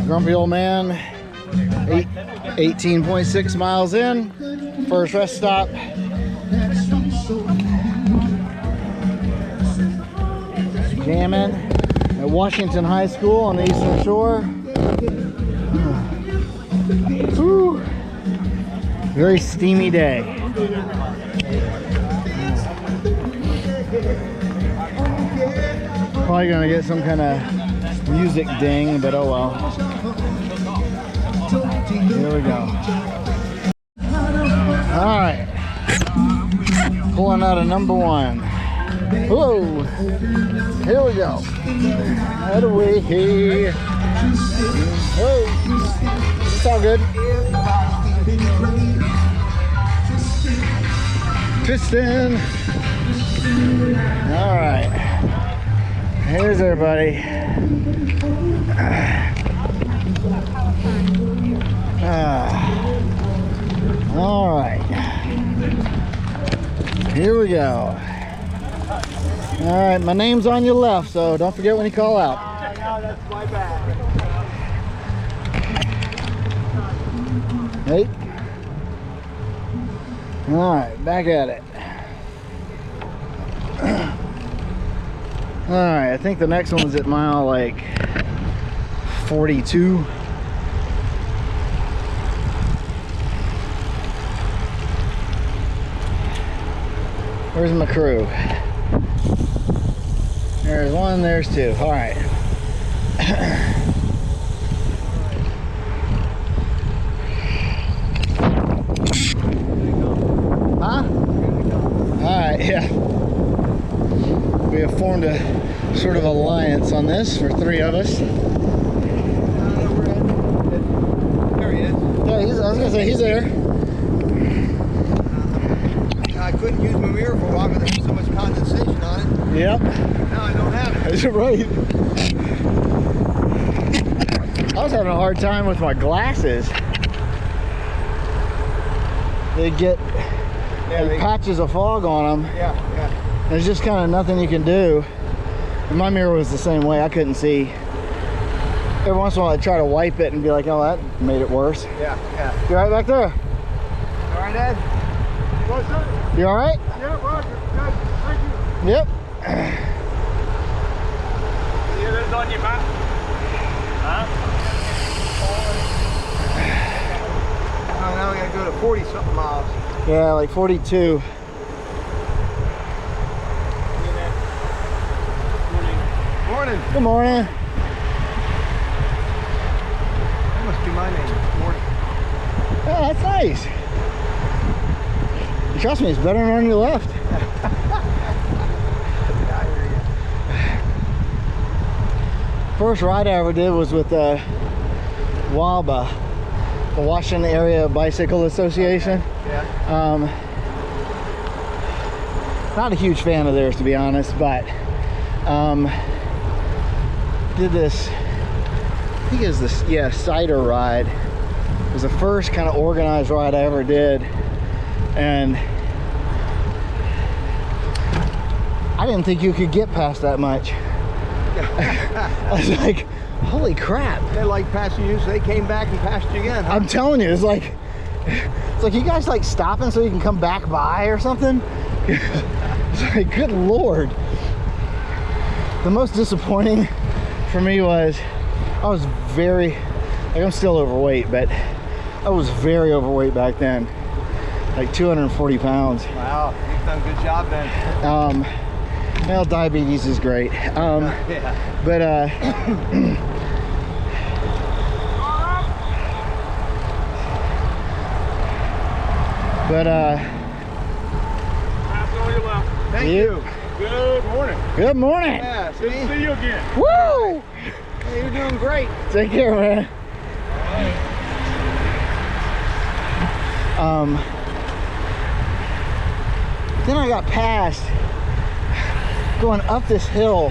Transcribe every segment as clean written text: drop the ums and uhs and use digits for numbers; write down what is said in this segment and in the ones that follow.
Grumpy old man, 18.6 miles in, first rest stop. Jamming at Washington High School on the Eastern Shore. Whew. Very steamy day. Probably gonna get some kind of music ding, but oh well. Here we go. All right, pulling out a number one. Whoa, here we go. Right away. Whoa, it's all good. Tristan. All right. Here's everybody. All right. Here we go. All right, my name's on your left, so don't forget when you call out. No, that's my bad. Hey. All right, back at it. All right, I think the next one's at mile like 42. Where's my crew? There's one, there's two. All right. Huh? All right, yeah. We have formed a sort of alliance on this for three of us. There he is. Yeah, I was gonna say he's there. I couldn't use my mirror for a while because there was so much condensation on it. Yep. Now I don't have it. That's right. I was having a hard time with my glasses. They get like patches of fog on them. Yeah. There's just kind of nothing you can do. And my mirror was the same way. I couldn't see. Every once in a while I'd try to wipe it and be like, oh, that made it worse. Yeah. You all right back there? All right, Ed? What's up? You all right? Yeah, Roger. Good. Thank you. Yep. Yeah, that's on your back. Huh? Oh, now we gotta go to 40-something miles. Yeah, like 42. Morning. Good morning. That must be my name. Morning. Oh, that's nice. Trust me, it's better than on your left. First ride I ever did was with WABA, the Washington Area Bicycle Association. Yeah. Not a huge fan of theirs, to be honest, but did this, I think it was this, yeah, cider ride. It was the first kind of organized ride I ever did, and I didn't think you could get past that much. I was like, holy crap. They like passing you, so they came back and passed you again, huh? I'm telling you, it's like you guys like stopping so you can come back by or something. It's like, good Lord. The most disappointing for me was I was very, like, I'm still overweight, but I was very overweight back then, like 240 pounds. Wow, you've done a good job then. Well, diabetes is great. Yeah. But Pass on your left. Thank you. Good morning. good morning. Yeah, Good to see see? you again. Woo! Hey, you're doing great. Take care, man. Then I got passed going up this hill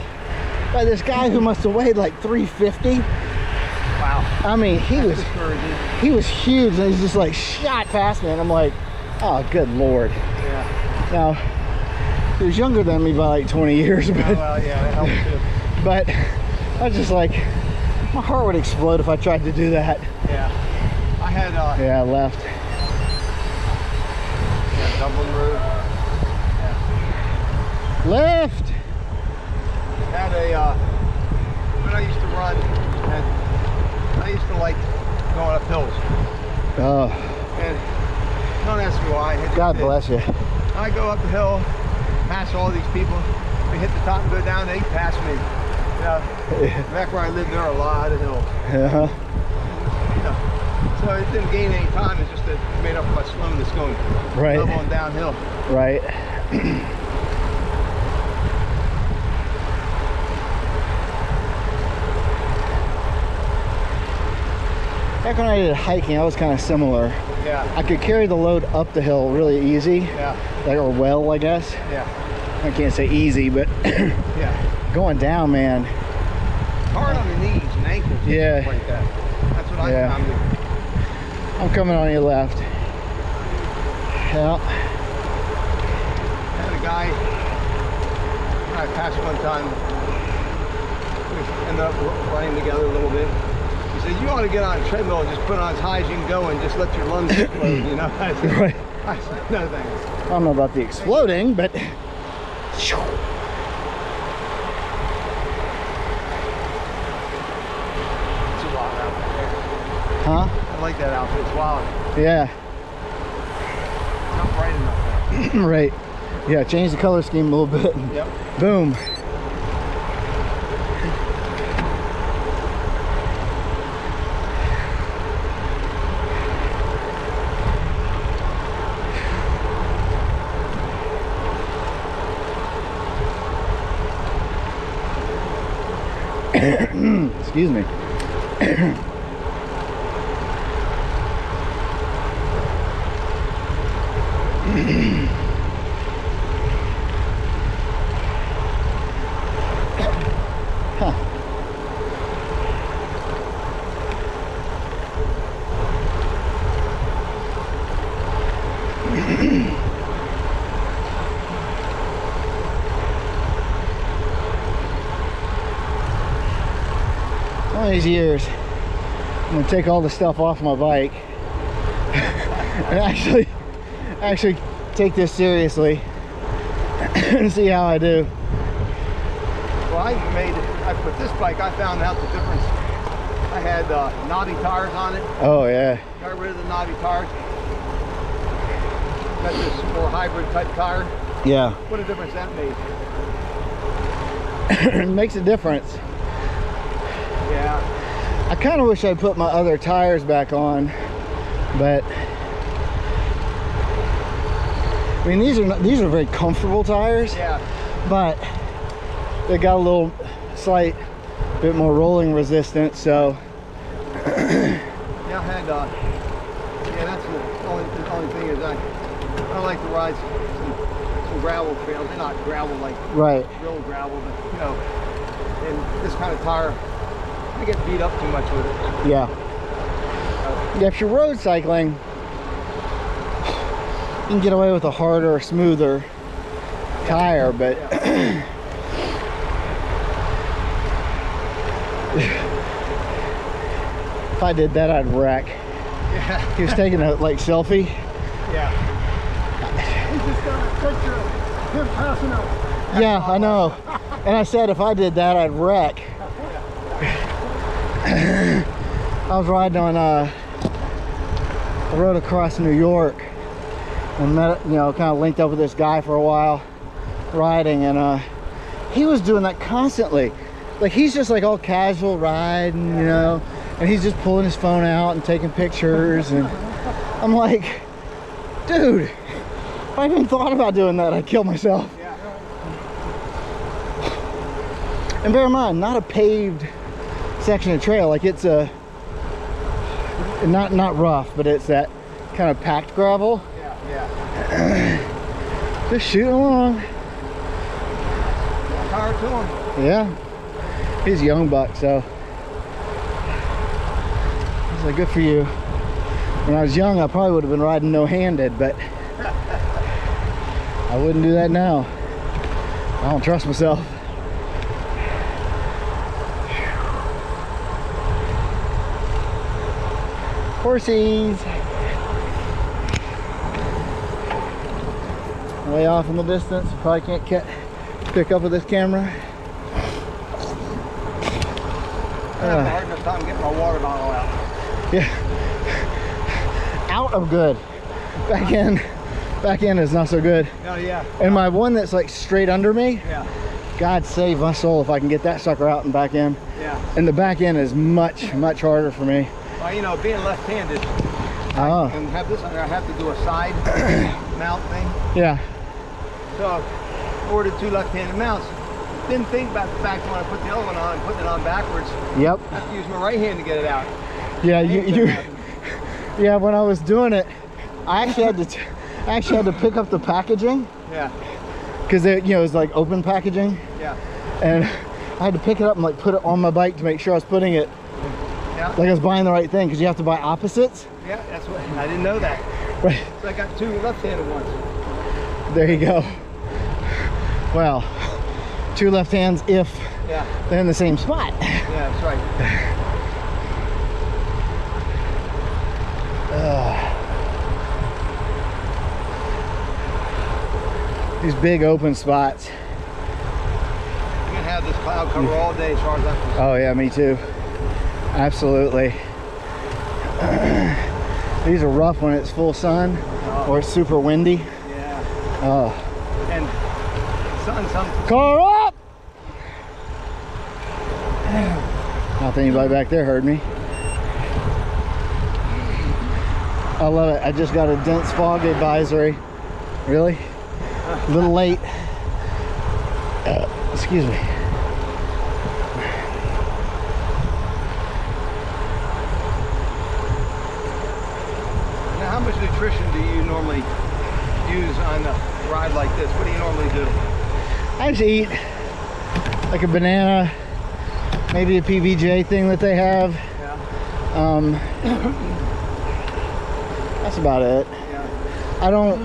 by this guy who must have weighed like 350. Wow. I mean, he was Discouraging. huge, and he's just like shot past me, and I'm like, oh, good Lord. Yeah. Now, he was younger than me by like 20 years, but Oh, well, yeah, that helps too. but I was just like, My heart would explode if I tried to do that. Yeah. I had Yeah, left. yeah, Dublin Road. Left! Had a when I used to run, I used to like going up hills. Oh, And don't ask me why. I just God did. bless you. I go up the hill, pass all these people. We hit the top and go down, they pass me. You know, back where I lived, there are a lot of hills. Uh-huh. You know, so it didn't gain any time. It's just that it made up for my slowness going Right. level and downhill. Right. Back when I did hiking, I was kind of similar. Yeah. I could carry the load up the hill really easy, Yeah. like, or well, I guess. Yeah. I can't say easy, but Yeah. going down, man. Hard on the knees and ankles. And Yeah. stuff like that. That's what Yeah. I found. I'm coming on your left. Yeah. I had a guy I passed one time. We ended up running together a little bit. He said, "You ought to get on a treadmill and just put it on as high as you can go and just let your lungs explode." You know. I said, Right. no thanks. I don't know about the exploding, but It's a wild outfit there. huh? I like that outfit. It's wild. Yeah. It's not bright enough there. Right. Yeah, change the color scheme a little bit. Yep. Boom. Excuse me. Huh. One of these years, I'm gonna take all the stuff off my bike and actually take this seriously and see how I do. Well, I put this bike, I found out the difference. I had knobby tires on it. Oh yeah. Got rid of the knobby tires. Got this more hybrid type tire. Yeah. What a difference that made. It makes a difference. Yeah. I kind of wish I'd put my other tires back on, but I mean these are very comfortable tires. Yeah. But they got a little slight bit more rolling resistance, so Yeah, I had yeah, that's the only thing is I like to ride some gravel trails. They're not gravel like right. real gravel, but you know, and this kind of tire, I get beat up too much with it. Yeah. Yeah, if you're road cycling, you can get away with a harder, smoother tire, but if I did that, I'd wreck. Yeah. He was taking a selfie. Yeah. He just got a picture of him passing out. Yeah, I know. And I said if I did that, I'd wreck. I was riding on I rode across New York and met, kind of linked up with this guy for a while riding, and he was doing that constantly. Like he's just like all casual riding, and he's just pulling his phone out and taking pictures, and I'm like, dude, if I even thought about doing that, I'd kill myself. Yeah. And bear in mind, not a paved section of trail, like it's a not rough, but it's that kind of packed gravel. Yeah. Just shooting along. Power to him. Yeah, he's a young buck, so I was like, good for you. When I was young, I probably would have been riding no-handed, but I wouldn't do that now. I don't trust myself. Horsies. Way off in the distance. Probably can't pick up with this camera. I have a hard enough time getting my water bottle out. Yeah. Out of good. Back in is not so good. Oh yeah. And my one that's like straight under me, Yeah. God save my soul if I can get that sucker out and back in. Yeah. And the back end is much harder for me. Well, you know, being left-handed, Oh. and have this under, I have to do a side mount thing. Yeah. So I ordered 2 left-handed mounts. Didn't think about the fact that when I put the other one on, putting it on backwards, Yep. I have to use my right hand to get it out. Yeah, yeah, when I was doing it, I actually had to pick up the packaging Yeah. because it, you know, it was like open packaging, Yeah. and I had to pick it up and like put it on my bike to make sure I was putting it Yeah. like I was buying the right thing, because you have to buy opposites. Yeah, that's what I didn't know that. Right. So I got 2 left-handed ones. There you go. Well, 2 left hands if Yeah. they're in the same spot. Yeah, that's right. These big open spots. You can have this cloud cover all day as far as I'm concerned. Oh yeah, me too. Absolutely. These are rough when it's full sun or it's super windy. Yeah. Oh. And some Car up! Not that anybody back there heard me. I love it. I just got a dense fog advisory. Really? A little late. Excuse me. Now, how much nutrition do you normally use on a ride like this? What do you normally do? I just eat like a banana, maybe a PBJ thing that they have. Yeah. That's about it. Yeah. I don't